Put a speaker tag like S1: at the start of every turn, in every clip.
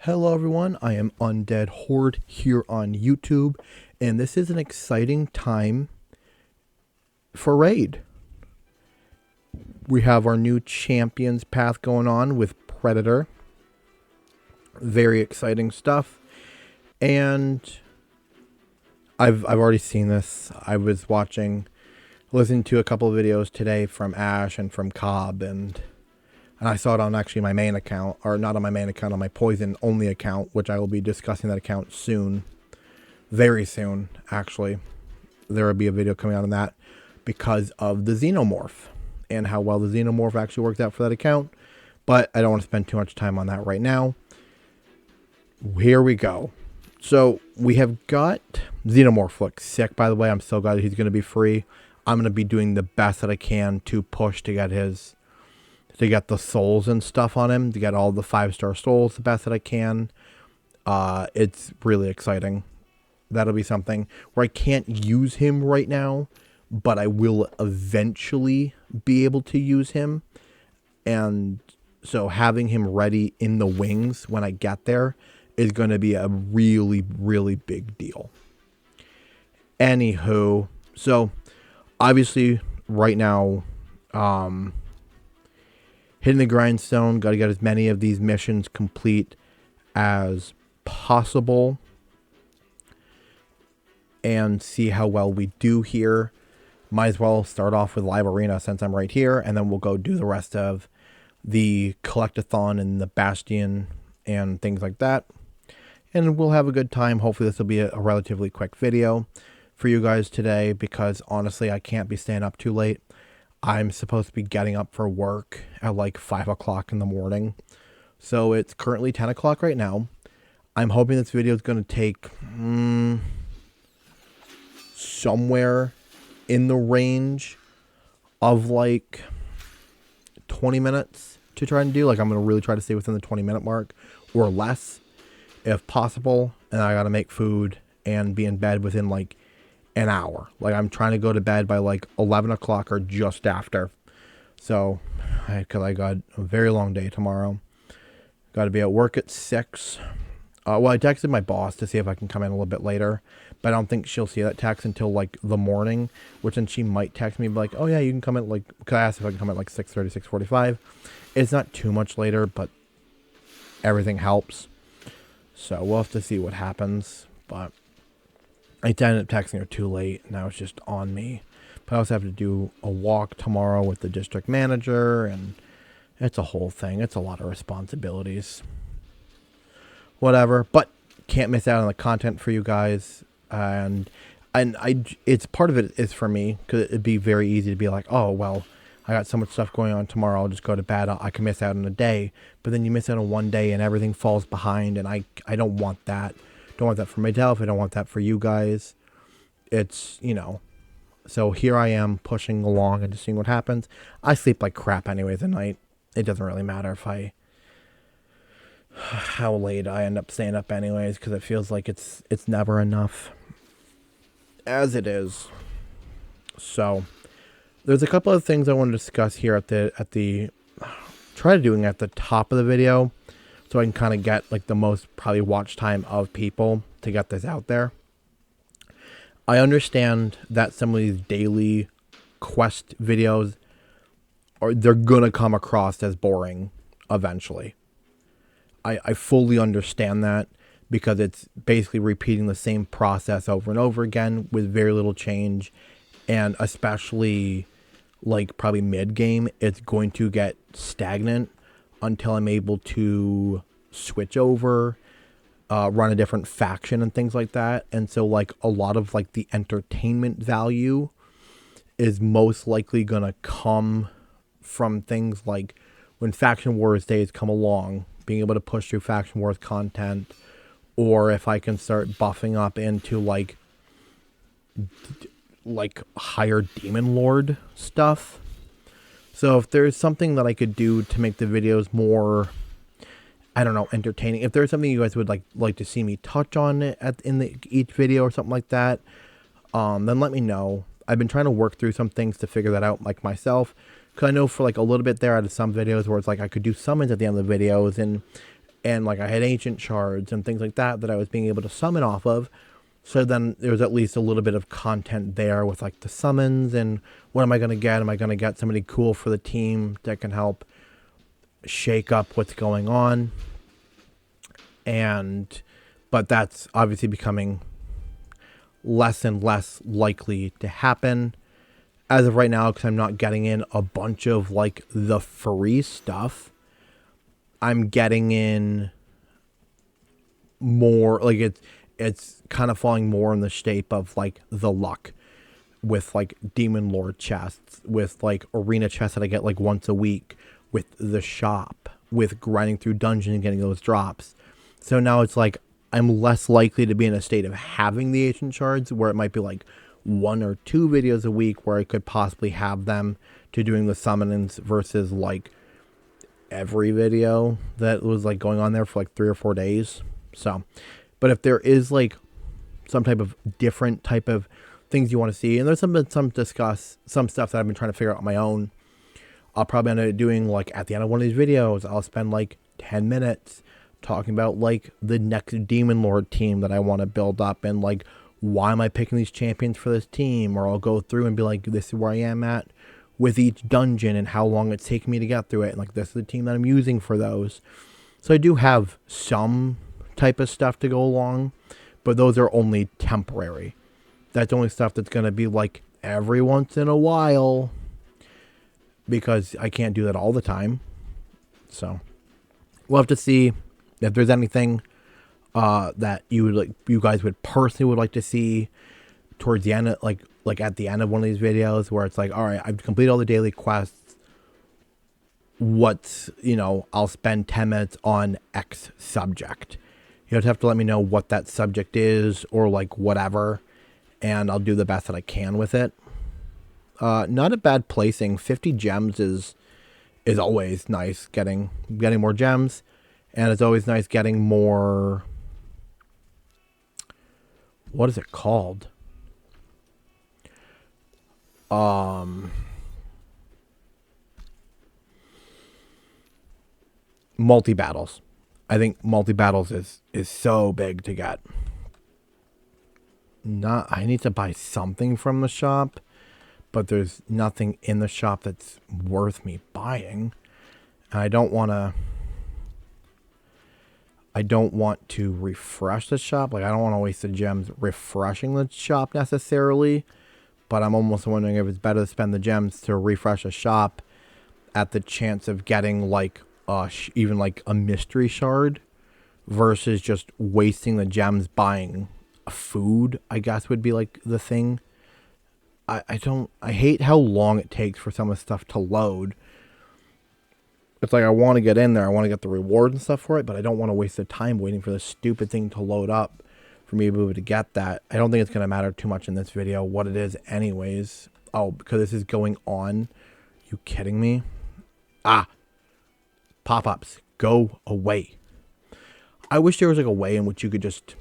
S1: Hello everyone, I am Undead Horde here on YouTube, and this is an exciting time for Raid. We have our new Champions path going on with Predator. Very exciting stuff, and I've already seen this. I was listening to a couple of videos today from Ash and from Cobb, and I saw it on actually my main account, or not on my main account, on my poison only account, which I will be discussing that account soon. Very soon, actually. There will be a video coming out on that because of the Xenomorph and how well the Xenomorph actually worked out for that account. But I don't want to spend too much time on that right now. Here we go. So we have got Xenomorph. Looks sick, by the way. I'm so glad he's going to be free. I'm going to be doing the best that I can to push to get the souls and stuff on him, to get all the 5-star souls the best that I can. It's really exciting. That'll be something where I can't use him right now, but I will eventually be able to use him. And so having him ready in the wings when I get there is going to be a really, really big deal. Anywho, so obviously right now, hitting the grindstone, got to get as many of these missions complete as possible and see how well we do here. Might as well start off with live arena since I'm right here, and then we'll go do the rest of the collectathon and the bastion and things like that, and we'll have a good time. Hopefully this will be a relatively quick video for you guys today, because honestly I can't be staying up too late. I'm supposed to be getting up for work at like 5 o'clock in the morning. So it's currently 10 o'clock right now. I'm hoping this video is going to take somewhere in the range of like 20 minutes to try and do. Like, I'm going to really try to stay within the 20-minute mark or less if possible. And I got to make food and be in bed within like an hour. Like, I'm trying to go to bed by like 11 o'clock or just after. So, because I got a very long day tomorrow. Got to be at work at 6. Well, I texted my boss to see if I can come in a little bit later, but I don't think she'll see that text until like the morning, which then she might text me like, oh yeah, you can come in, like, because I asked if I can come at like 6:30, 6:45. It's not too much later, but everything helps. So we'll have to see what happens, but I ended up texting her too late, and now it's just on me. But I also have to do a walk tomorrow with the district manager, and it's a whole thing. It's a lot of responsibilities. Whatever, but can't miss out on the content for you guys. And it's part of it is for me, because it'd be very easy to be like, oh, well, I got so much stuff going on tomorrow, I'll just go to bed. I can miss out on a day. But then you miss out on one day and everything falls behind, and I don't want that. Don't want that for myself. I don't want that for you guys. It's, you know. So here I am pushing along and just seeing what happens. I sleep like crap anyways at night. It doesn't really matter how late I end up staying up anyways, because it feels like it's never enough as it is. So there's a couple of things I want to discuss here at the try doing at the top of the video, so I can kind of get like the most probably watch time of people to get this out there. I understand that some of these daily quest videos they're gonna come across as boring eventually. I fully understand that, because it's basically repeating the same process over and over again with very little change, and especially like probably mid game it's going to get stagnant until I'm able to switch over, run a different faction and things like that. And so like a lot of like the entertainment value is most likely gonna come from things like when Faction Wars days come along, being able to push through Faction Wars content, or if I can start buffing up into like higher Demon Lord stuff. So if there's something that I could do to make the videos more, I don't know, entertaining, if there's something you guys would like to see me touch on in each video or something like that, then let me know. I've been trying to work through some things to figure that out like myself, because I know for like a little bit there out of some videos where it's like I could do summons at the end of the videos, and And like I had ancient shards and things like that I was being able to summon off of. So then there was at least a little bit of content there with like the summons and what am I going to get? Am I going to get somebody cool for the team that can help shake up what's going on? But that's obviously becoming less and less likely to happen as of right now, because I'm not getting in a bunch of like the free stuff. I'm getting in more like it's kind of falling more in the shape of like the luck with like Demon Lord chests, with like arena chests that I get like once a week, with the shop, with grinding through dungeons and getting those drops. So now it's like I'm less likely to be in a state of having the ancient shards, where it might be like 1 or 2 videos a week where I could possibly have them, to doing the summonings versus like every video that was like going on there for like 3 or 4 days. So, but if there is like some type of different type of things you want to see, and there's some stuff that I've been trying to figure out on my own, I'll probably end up doing like at the end of one of these videos, I'll spend like 10 minutes talking about like the next Demon Lord team that I want to build up, and like why am I picking these champions for this team, or I'll go through and be like, this is where I am at with each dungeon and how long it's taking me to get through it, and like this is the team that I'm using for those. So I do have some type of stuff to go along, but those are only temporary. That's only stuff that's going to be like every once in a while, because I can't do that all the time. So we'll have to see if there's anything that you guys would personally would like to see towards the end, like at the end of one of these videos, where it's like, all right, I've completed all the daily quests. I'll spend 10 minutes on X subject. You have to let me know what that subject is, or like whatever, and I'll do the best that I can with it. Not a bad placing. 50 gems is always nice. Getting more gems, and it's always nice getting more. What is it called? Multi-battles. I think multi-battles is so big to get. I need to buy something from the shop, but there's nothing in the shop that's worth me buying. And I don't want to refresh the shop. Like, I don't want to waste the gems refreshing the shop necessarily, but I'm almost wondering if it's better to spend the gems to refresh a shop at the chance of getting like even like a mystery shard, versus just wasting the gems buying a food, I guess would be like the thing. I hate how long it takes for some of the stuff to load. It's like I want to get in there, I want to get the reward and stuff for it, but I don't want to waste the time waiting for this stupid thing to load up for me to be able to get that. I don't think it's going to matter too much in this video what it is anyways. Oh, because this is going on. You kidding me? Pop-ups, go away. I wish there was like a way in which you could just,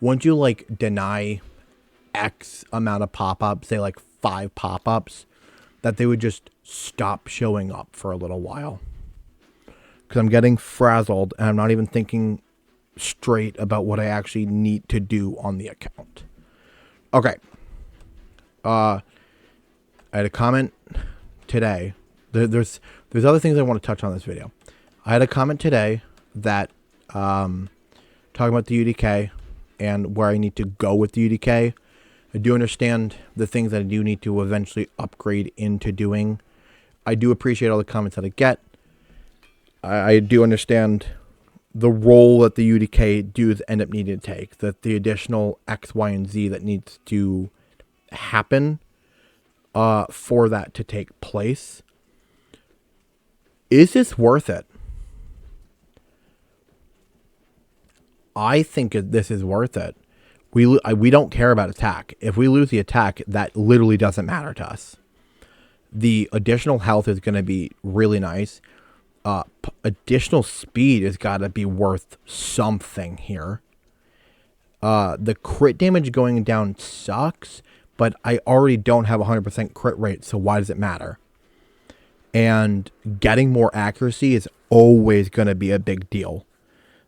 S1: once you like deny X amount of pop-ups, say like 5 pop-ups, that they would just stop showing up for a little while. Because I'm getting frazzled and I'm not even thinking straight about what I actually need to do on the account. Okay. I had a comment today. There's other things I want to touch on this video. I had a comment today that talking about the UDK and where I need to go with the UDK. I do understand the things that I do need to eventually upgrade into doing. I do appreciate all the comments that I get. I do understand the role that the UDK do end up needing to take, that the additional X, Y, and Z that needs to happen for that to take place. Is this worth it? I think this is worth it. We don't care about attack. If we lose the attack, that literally doesn't matter to us. The additional health is going to be really nice. Additional speed has got to be worth something here. The crit damage going down sucks, but I already don't have 100% crit rate, so why does it matter? And getting more accuracy is always going to be a big deal.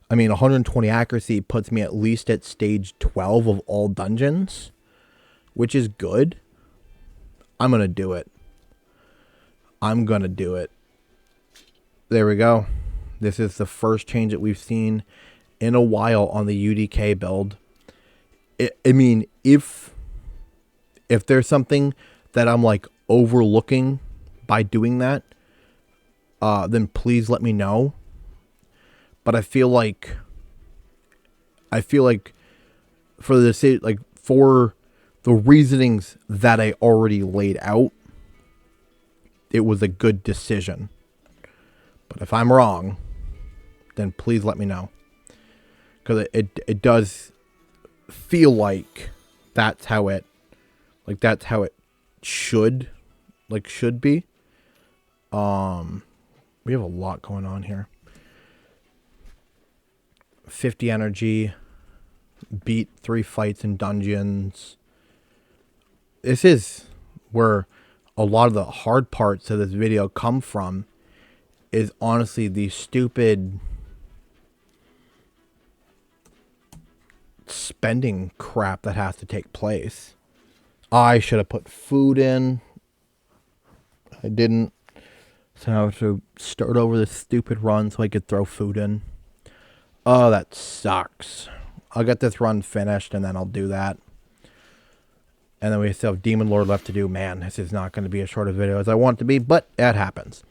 S1: I mean, 120 accuracy puts me at least at stage 12 of all dungeons, which is good. I'm going to do it. I'm going to do it. There we go. This is the first change that we've seen in a while on the UDK build. I mean, if there's something that I'm like overlooking by doing that, then please let me know. But I feel like for the reasonings that I already laid out, it was a good decision. But if I'm wrong, then please let me know. Because it does feel like that's how it should be. We have a lot going on here. 50 energy, beat 3 fights in dungeons. This is where a lot of the hard parts of this video come from, is honestly the stupid spending crap that has to take place. I should have put food in. I didn't. So I have to start over this stupid run so I could throw food in. Oh, that sucks. I'll get this run finished and then I'll do that. And then we still have Demon Lord left to do. Man, this is not going to be as short a video as I want it to be, but that happens.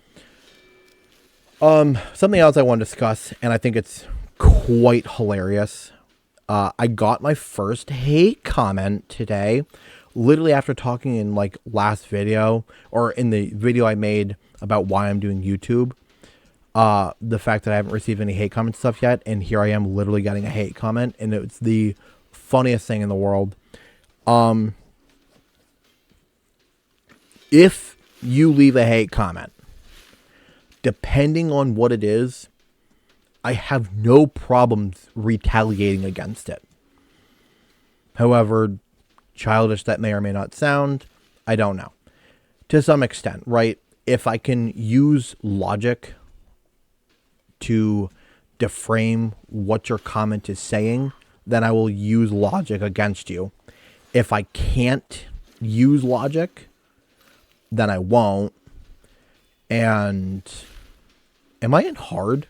S1: Something else I want to discuss, and I think it's quite hilarious. I got my first hate comment today, literally after talking in like last video, or in the video I made about why I'm doing YouTube. The fact that I haven't received any hate comment stuff yet, and here I am literally getting a hate comment, and it's the funniest thing in the world. If you leave a hate comment, depending on what it is, I have no problems retaliating against it. However childish that may or may not sound, I don't know. To some extent, right? If I can use logic to deframe what your comment is saying, then I will use logic against you. If I can't use logic, then I won't. And am I in hard?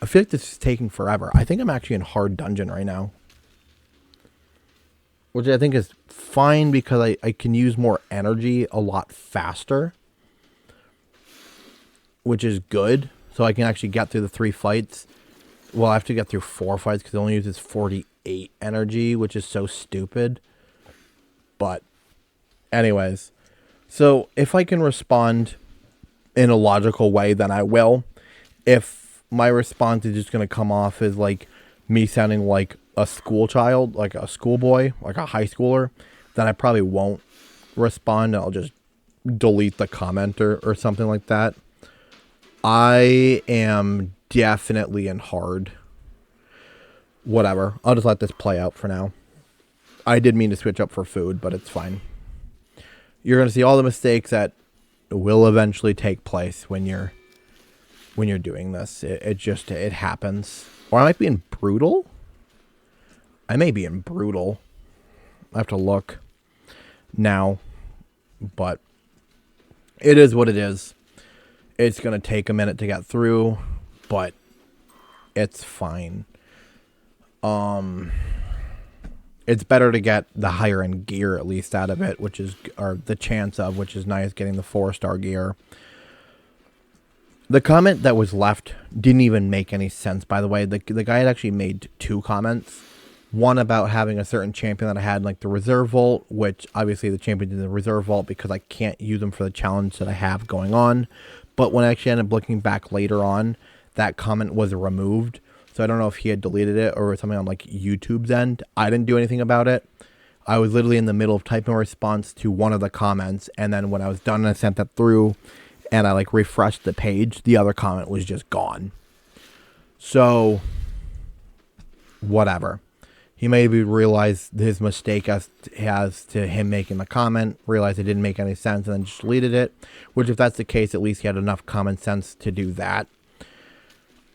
S1: I feel like this is taking forever. I think I'm actually in hard dungeon right now, which I think is fine because I can use more energy a lot faster, which is good. So I can actually get through the 3 fights. Well, I have to get through 4 fights because it only uses 48 energy, which is so stupid. But anyways, so if I can respond in a logical way, then I will. If my response is just going to come off as like me sounding like a school child, like a schoolboy, like a high schooler, then I probably won't respond. I'll just delete the comment or something like that. I am definitely in hard. Whatever. I'll just let this play out for now. I did mean to switch up for food, but it's fine. You're going to see all the mistakes that will eventually take place when you're doing this. It happens. Or I might be in brutal. I may be in brutal. I have to look now, but it is what it is. It's going to take a minute to get through, but it's fine. It's better to get the higher end gear at least out of it, which is, or the chance of, which is nice, getting the 4-star gear. The comment that was left didn't even make any sense, by the way. The guy had actually made 2 comments. One about having a certain champion that I had in like the reserve vault, which obviously the champion in the reserve vault because I can't use them for the challenge that I have going on. But when I actually ended up looking back later on, that comment was removed. So I don't know if he had deleted it or something on like YouTube's end. I didn't do anything about it. I was literally in the middle of typing a response to one of the comments. And then when I was done and I sent that through and I like refreshed the page, the other comment was just gone. So whatever. He maybe realized his mistake as to him making the comment, realized it didn't make any sense, and then just deleted it. Which, if that's the case, at least he had enough common sense to do that.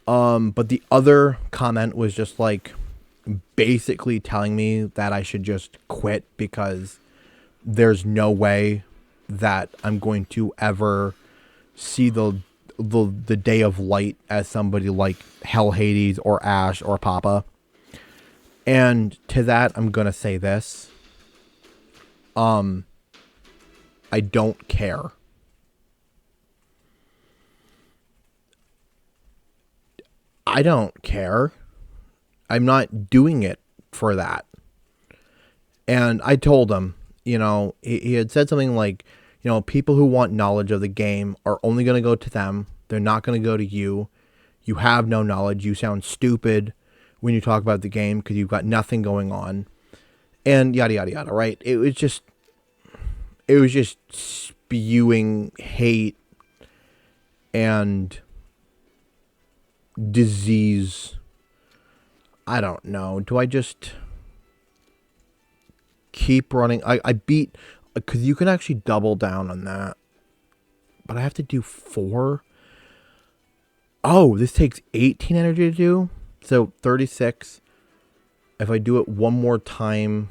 S1: But the other comment was just like basically telling me that I should just quit because there's no way that I'm going to ever see the day of light as somebody like Hell Hades or Ash or Papa. And to that, I'm gonna say this. I don't care. I don't care. I'm not doing it for that. And I told him, he had said something like, people who want knowledge of the game are only going to go to them. They're not going to go to you. You have no knowledge. You sound stupid when you talk about the game because you've got nothing going on. And yada, yada, yada, right? It was just spewing hate and disease. I don't know. Do I just keep running? I beat, because you can actually double down on that, but I have to do 4. Oh, this takes 18 energy to do, so 36. If I do it one more time,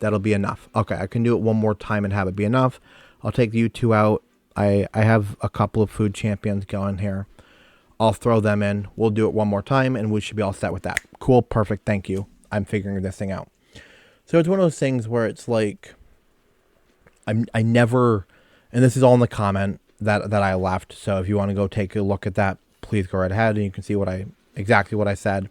S1: that'll be enough. Okay, I can do it one more time and have it be enough. I'll take you 2 out. I have a couple of food champions going here. I'll throw them in. We'll do it one more time, and we should be all set with that. Cool, perfect, thank you. I'm figuring this thing out. So it's one of those things where it's like, I never, and this is all in the comment that I left. So if you want to go take a look at that, please go right ahead, and you can see exactly what I said.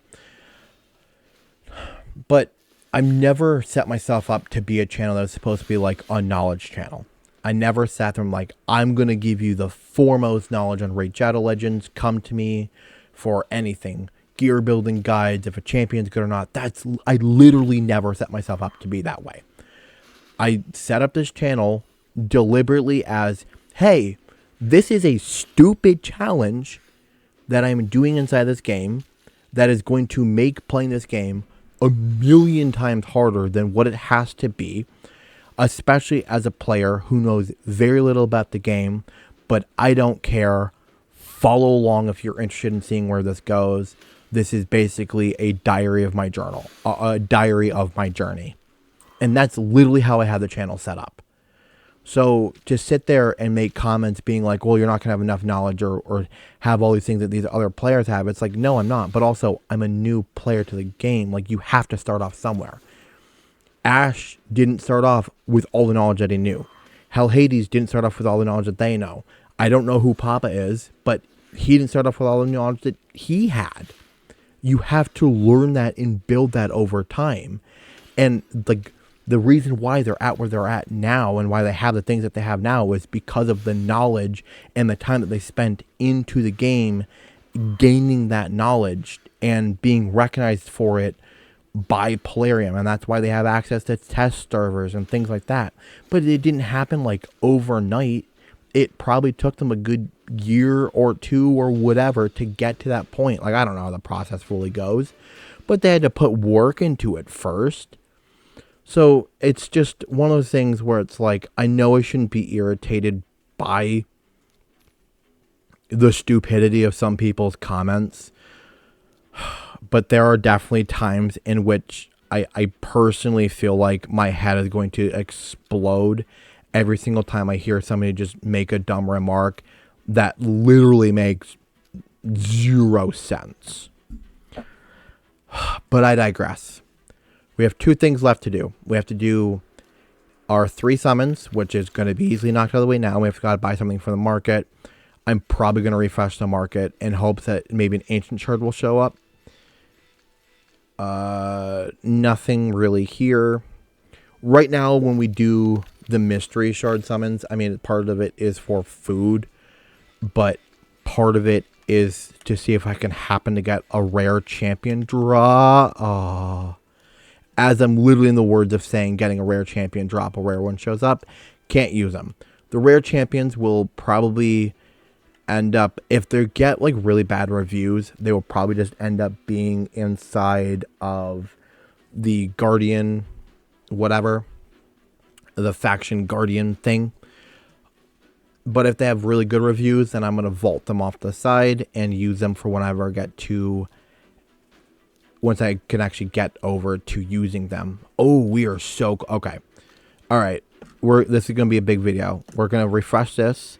S1: But I've never set myself up to be a channel that's supposed to be like a knowledge channel. I never sat there and like, I'm going to give you the foremost knowledge on Raid Shadow Legends. Come to me for anything. Gear building guides, if a champion's good or not. I literally never set myself up to be that way. I set up this channel deliberately as, hey, this is a stupid challenge that I'm doing inside this game that is going to make playing this game a million times harder than what it has to be, especially as a player who knows very little about the game, but I don't care. Follow along if you're interested in seeing where this goes. This is basically a diary of my journal, a diary of my journey. And that's literally how I have the channel set up. So to sit there and make comments being like, well, you're not going to have enough knowledge or have all these things that these other players have. It's like, no, I'm not. But also, I'm a new player to the game. Like, you have to start off somewhere. Ash didn't start off with all the knowledge that he knew. Hell Hades didn't start off with all the knowledge that they know. I don't know who Papa is, but he didn't start off with all the knowledge that he had. You have to learn that and build that over time. And the reason why they're at where they're at now and why they have the things that they have now is because of the knowledge and the time that they spent into the game, gaining that knowledge and being recognized for it by Plarium. And that's why they have access to test servers and things like that. But it didn't happen like overnight. It probably took them a good year or 2 or whatever to get to that point. Like, I don't know how the process fully goes, but they had to put work into it first. So it's just one of those things where it's like, I know I shouldn't be irritated by the stupidity of some people's comments, but there are definitely times in which I personally feel like my head is going to explode every single time I hear somebody just make a dumb remark that literally makes 0 sense. But I digress. We have 2 things left to do. We have to do our 3 summons, which is going to be easily knocked out of the way now. We have got to buy something from the market. I'm probably going to refresh the market in hopes that maybe an ancient shard will show up. Nothing really here. Right now, when we do the mystery shard summons, I mean, part of it is for food, but part of it is to see if I can happen to get a rare champion draw. As I'm literally in the words of saying, getting a rare champion drop, a rare one shows up, can't use them. The rare champions will probably end up, if they get like really bad reviews, they will probably just end up being inside of the Guardian, whatever, the faction Guardian thing. But if they have really good reviews, then I'm going to vault them off the side and use them for whenever I get to, once I can actually get over to using them. Oh, we are so, okay. All right. This is going to be a big video. We're going to refresh this.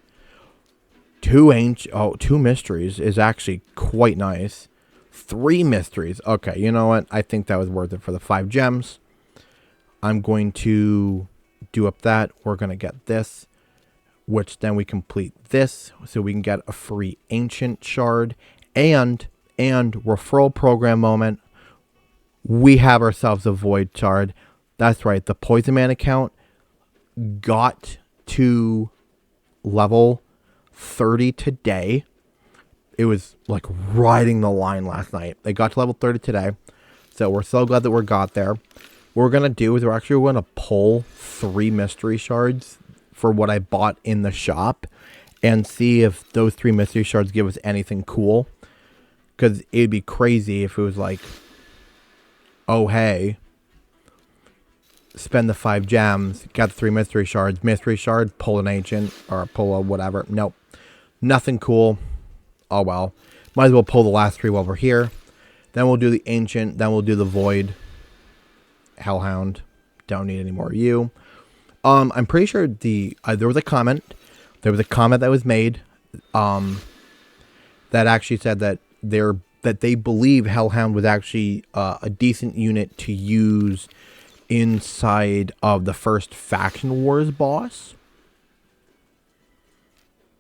S1: Two mysteries is actually quite nice. 3 mysteries. Okay, you know what? I think that was worth it for the 5 gems. I'm going to do up that. We're going to get this, which then we complete this, so we can get a free ancient shard. And referral program moment, we have ourselves a void shard. That's right, the Poison Man account got to level 30 today. It was like riding the line last night. They got to level 30 today, so we're so glad that we got there. What we're going to do is we're actually going to pull 3 mystery shards for what I bought in the shop and see if those 3 mystery shards give us anything cool. Because it'd be crazy if it was like, oh, hey, spend the 5 gems, got the 3 mystery shards, mystery shard, pull an ancient, or pull a whatever. Nope. Nothing cool. Oh, well. Might as well pull the last 3 while we're here. Then we'll do the ancient. Then we'll do the void. Hellhound. Don't need any more of you. I'm pretty sure there was a comment. There was a comment that was made that actually said that they believe Hellhound was actually a decent unit to use inside of the first Faction Wars boss.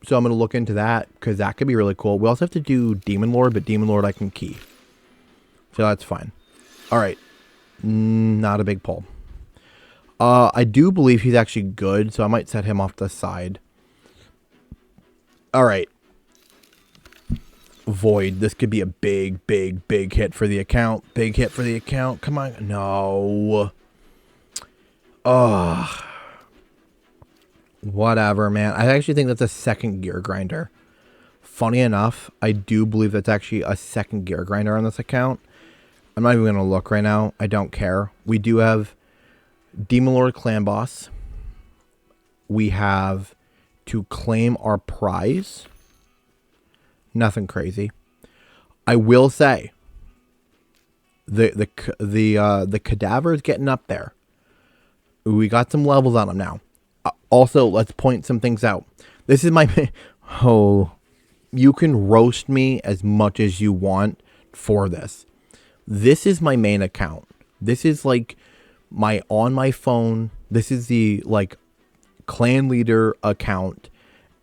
S1: So I'm going to look into that because that could be really cool. We also have to do Demon Lord, but Demon Lord I can key. So that's fine. All right. Not a big pull. I do believe he's actually good, so I might set him off to the side. All right. Void. This could be a big hit for the account. Big hit for the account. Come on. No. Ugh. Whatever, man. I actually think that's a second gear grinder. Funny enough, I do believe that's actually a second gear grinder on this account. I'm not even going to look right now. I don't care. We do have Demon Lord Clan Boss. We have to claim our prize. Nothing crazy. I will say the cadaver is getting up there. We got some levels on them now. Also, let's point some things out. This is my... Oh, you can roast me as much as you want for this. This is my main account. This is like on my phone. This is the like clan leader account,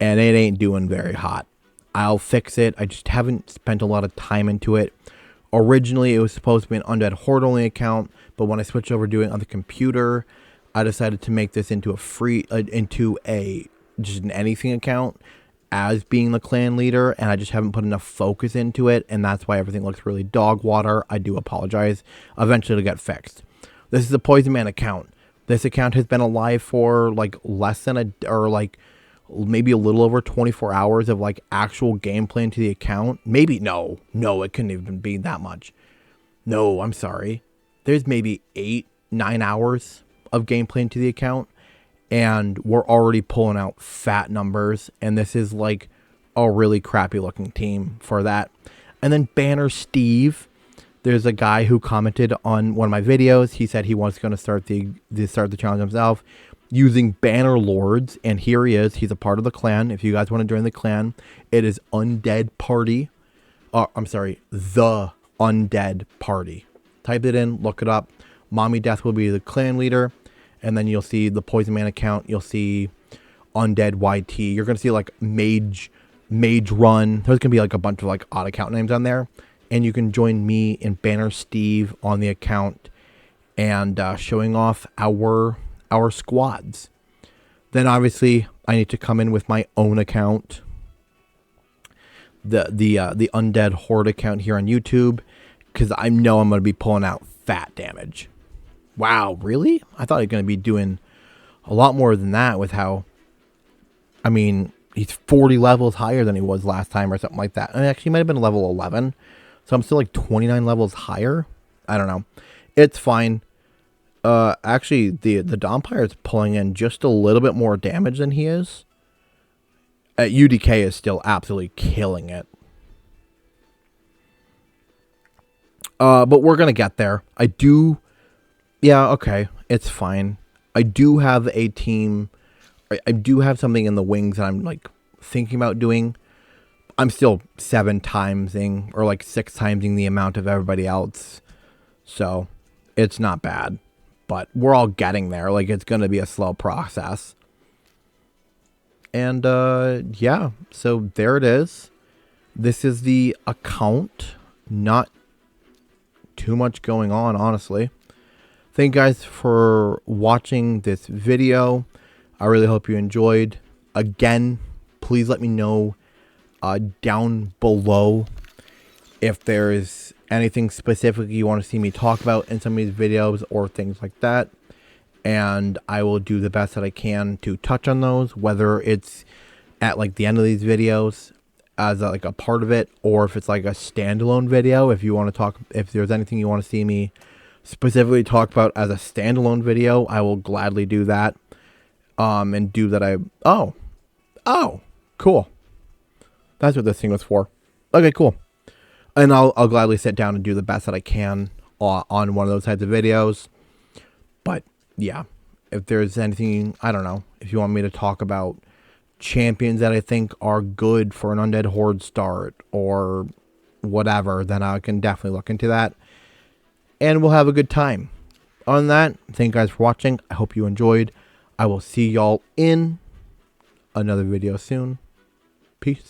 S1: and it ain't doing very hot. I'll fix it. I just haven't spent a lot of time into it. Originally, it was supposed to be an Undead Horde only account, but when I switched over to doing it on the computer, I decided to make this into just an anything account as being the clan leader, and I just haven't put enough focus into it, and that's why everything looks really dog water. I do apologize. Eventually it'll get fixed. This is a Poison Man account. This account has been alive for like maybe a little over 24 hours of like actual gameplay into the account. Maybe, no, it couldn't even be that much. No, I'm sorry. There's maybe 8-9 hours of gameplay into the account, and we're already pulling out fat numbers, and this is like a really crappy looking team for that. And then Banner Steve, there's a guy who commented on one of my videos. He said he was going to start the challenge himself using Banner Lords, and here he is. He's a part of the clan. If you guys want to join the clan, it is Undead Party. I'm sorry, the Undead Party. Type it in, look it up. Mommy Death will be the clan leader, and then you'll see the Poison Man account. You'll see Undead YT. You're going to see like Mage Run. There's going to be like a bunch of like odd account names on there, and you can join me and Banner Steve on the account and showing off our squads. Then obviously I need to come in with my own account, the Undead Horde account here on YouTube, because I know I'm going to be pulling out fat damage. Wow, really? I thought he was going to be doing a lot more than that with how, I mean, he's 40 levels higher than he was last time or something like that. I mean, actually, he might have been level 11. So I'm still like 29 levels higher. I don't know. It's fine. Actually, the Dompire is pulling in just a little bit more damage than he is. UDK is still absolutely killing it. But we're going to get there. I do... Yeah, okay. It's fine. I do have a team... I do have something in the wings that I'm, like, thinking about doing. I'm still 7 timesing, or, like, 6 timesing the amount of everybody else. So, it's not bad. But we're all getting there. Like, it's going to be a slow process. And, yeah. So, there it is. This is the account. Not too much going on, honestly. Thank you guys for watching this video. I really hope you enjoyed. Again, please let me know down below if there is anything specific you want to see me talk about in some of these videos or things like that. And I will do the best that I can to touch on those, whether it's at like the end of these videos as like a part of it, or if it's like a standalone video. If you want to talk, if there's anything you want to see me specifically talk about as a standalone video, I will gladly do that. And do that. Oh, cool. That's what this thing was for. Okay, cool. And I'll gladly sit down and do the best that I can on one of those types of videos. But yeah, if there's anything, I don't know, if you want me to talk about champions that I think are good for an Undead Horde start or whatever, then I can definitely look into that. And we'll have a good time. On that, thank you guys for watching. I hope you enjoyed. I will see y'all in another video soon. Peace.